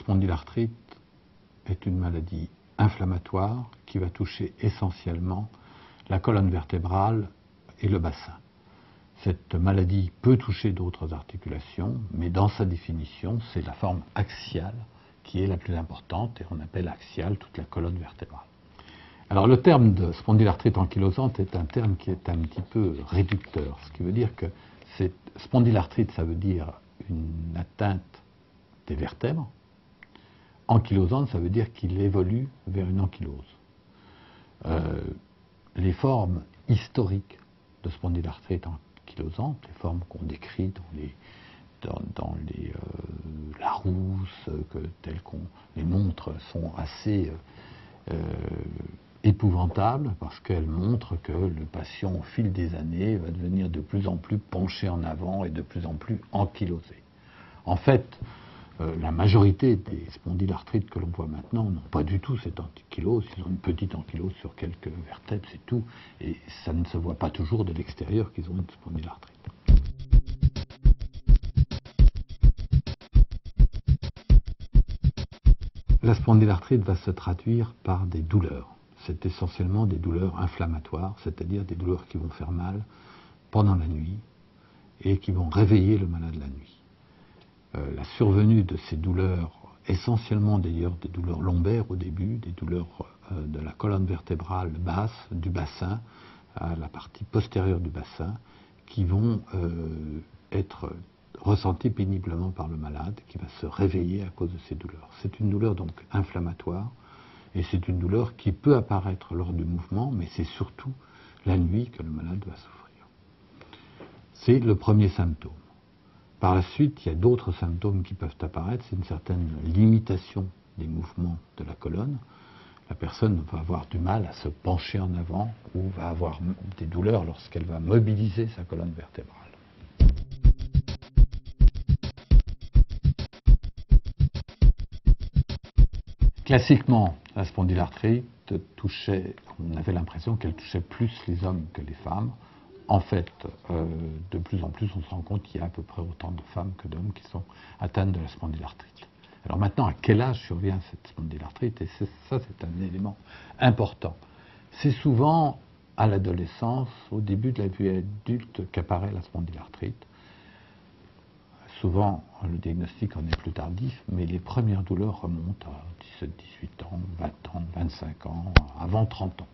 spondylarthrite est une maladie inflammatoire qui va toucher essentiellement la colonne vertébrale et le bassin. Cette maladie peut toucher d'autres articulations, mais dans sa définition, c'est la forme axiale qui est la plus importante, et on appelle axiale toute la colonne vertébrale. Alors le terme de spondylarthrite ankylosante est un terme qui est un petit peu réducteur, ce qui veut dire que spondylarthrite, ça veut dire une atteinte des vertèbres. Ankylosante, ça veut dire qu'il évolue vers une ankylose. Les formes historiques de spondylarthrite ankylosante, les formes qu'on décrit dans les Larousse, telles qu'on les montre, sont assez épouvantables parce qu'elles montrent que le patient, au fil des années, va devenir de plus en plus penché en avant et de plus en plus ankylosé. En fait, la majorité des spondylarthrites que l'on voit maintenant n'ont pas du tout cette ankylose. Ils ont une petite ankylose sur quelques vertèbres, c'est tout. Et ça ne se voit pas toujours de l'extérieur qu'ils ont une spondylarthrite. La spondylarthrite va se traduire par des douleurs. C'est essentiellement des douleurs inflammatoires, c'est-à-dire des douleurs qui vont faire mal pendant la nuit et qui vont réveiller le malade la nuit. La survenue de ces douleurs, essentiellement d'ailleurs des douleurs lombaires au début, des douleurs de la colonne vertébrale basse, du bassin, à la partie postérieure du bassin, qui vont être ressenties péniblement par le malade, qui va se réveiller à cause de ces douleurs. C'est une douleur donc inflammatoire, et c'est une douleur qui peut apparaître lors du mouvement, mais c'est surtout la nuit que le malade va souffrir. C'est le premier symptôme. Par la suite, il y a d'autres symptômes qui peuvent apparaître. C'est une certaine limitation des mouvements de la colonne. La personne va avoir du mal à se pencher en avant ou va avoir des douleurs lorsqu'elle va mobiliser sa colonne vertébrale. Classiquement, la spondylarthrite touchait, on avait l'impression qu'elle touchait plus les hommes que les femmes. En fait, de plus en plus, on se rend compte qu'il y a à peu près autant de femmes que d'hommes qui sont atteintes de la spondylarthrite. Alors maintenant, à quel âge survient cette spondylarthrite? Et ça, c'est un élément important. C'est souvent à l'adolescence, au début de la vie adulte, qu'apparaît la spondylarthrite. Souvent, le diagnostic en est plus tardif, mais les premières douleurs remontent à 17, 18 ans, 20 ans, 25 ans, avant 30 ans.